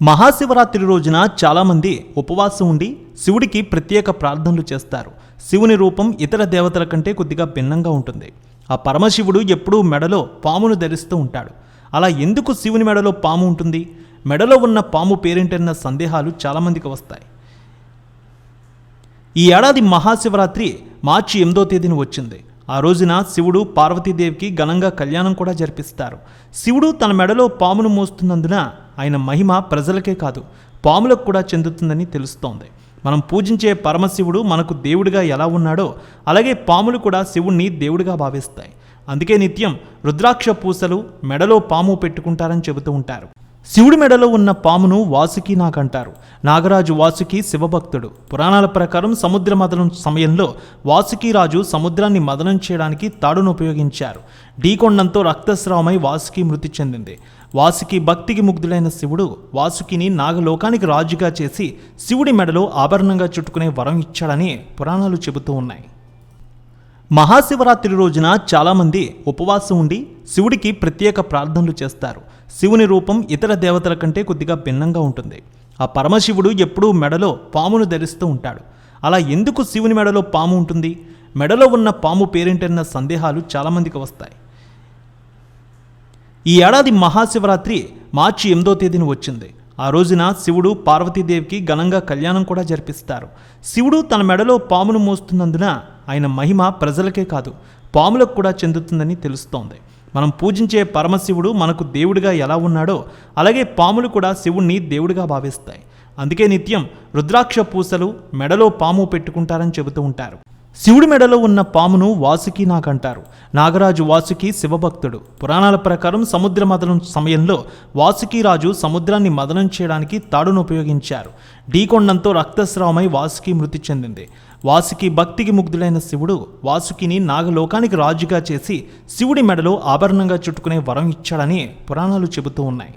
మహాశివరాత్రి రోజున చాలామంది ఉపవాసం ఉండి శివుడికి ప్రత్యేక ప్రార్థనలు చేస్తారు. శివుని రూపం ఇతర దేవతల కంటే కొద్దిగా భిన్నంగా ఉంటుంది. ఆ పరమశివుడు ఎప్పుడూ మెడలో పామును ధరిస్తూ ఉంటాడు. అలా ఎందుకు శివుని మెడలో పాము ఉంటుంది? మెడలో ఉన్న పాము పేరేంటన్న సందేహాలు చాలామందికి వస్తాయి. ఈ ఏడాది మహాశివరాత్రి మార్చి 8వ తేదీన వచ్చింది. ఆ రోజున శివుడు పార్వతీదేవికి ఘనంగా కళ్యాణం కూడా జరిపిస్తారు. శివుడు తన మెడలో పామును మోస్తున్నందున ఆయన మహిమ ప్రజలకే కాదు పాములకు కూడా చెందుతుందని తెలుస్తోంది. మనం పూజించే పరమశివుడు మనకు దేవుడిగా ఎలా ఉన్నాడో అలాగే పాములు కూడా శివుణ్ణి దేవుడిగా భావిస్తాయి. అందుకే నిత్యం రుద్రాక్ష పూసలు మెడలో పాము పెట్టుకుంటారని చెబుతూ ఉంటారు. శివుడి మెడలో ఉన్న పామును వాసుకి నాగ్ అంటారు. నాగరాజు వాసుకి శివభక్తుడు. పురాణాల ప్రకారం సముద్ర మదనం సమయంలో వాసుకి రాజు సముద్రాన్ని మదనం చేయడానికి తాడును ఉపయోగించారు. ఢీకొండంతో రక్తస్రావమై వాసుకి మృతి చెందింది. వాసుకి భక్తికి ముగ్ధులైన శివుడు వాసుకిని నాగలోకానికి రాజుగా చేసి శివుడి మెడలో ఆభరణంగా చుట్టుకునే వరం ఇచ్చాడని పురాణాలు చెబుతూ ఉన్నాయి. మహాశివరాత్రి రోజున చాలామంది ఉపవాసం ఉండి శివుడికి ప్రత్యేక ప్రార్థనలు చేస్తారు. శివుని రూపం ఇతర దేవతల కంటే కొద్దిగా భిన్నంగా ఉంటుంది. ఆ పరమశివుడు ఎప్పుడూ మెడలో పామును ధరిస్తూ ఉంటాడు. అలా ఎందుకు శివుని మెడలో పాము ఉంటుంది? మెడలో ఉన్న పాము పేరేంటన్న సందేహాలు చాలామందికి వస్తాయి. ఈ ఏడాది మహాశివరాత్రి మార్చి 8వ తేదీన వచ్చింది. ఆ రోజున శివుడు పార్వతీదేవికి ఘనంగా కళ్యాణం కూడా జరిపిస్తారు. శివుడు తన మెడలో పామును మోస్తున్నందున ఆయన మహిమ ప్రజలకే కాదు పాములకు కూడా చెందుతుందని తెలుస్తోంది. మనం పూజించే పరమశివుడు మనకు దేవుడిగా ఎలా ఉన్నాడో అలాగే పాములు కూడా శివుణ్ణి దేవుడిగా భావిస్తాయి. అందుకే నిత్యం రుద్రాక్ష పూసలు మెడలో పాము పెట్టుకుంటారని చెబుతూ ఉంటారు. శివుడి మెడలో ఉన్న పామును వాసుకి నాగ్ అంటారు. నాగరాజు వాసుకి శివభక్తుడు. పురాణాల ప్రకారం సముద్ర మదనం సమయంలో వాసుకి రాజు సముద్రాన్ని మదనం చేయడానికి తాడును ఉపయోగించారు. ఢీకొండంతో రక్తస్రావమై వాసుకి మృతి చెందింది. వాసుకి భక్తికి ముగ్ధులైన శివుడు వాసుకిని నాగలోకానికి రాజుగా చేసి శివుడి మెడలో ఆభరణంగా చుట్టుకునే వరం ఇచ్చాడని పురాణాలు చెబుతూ ఉన్నాయి.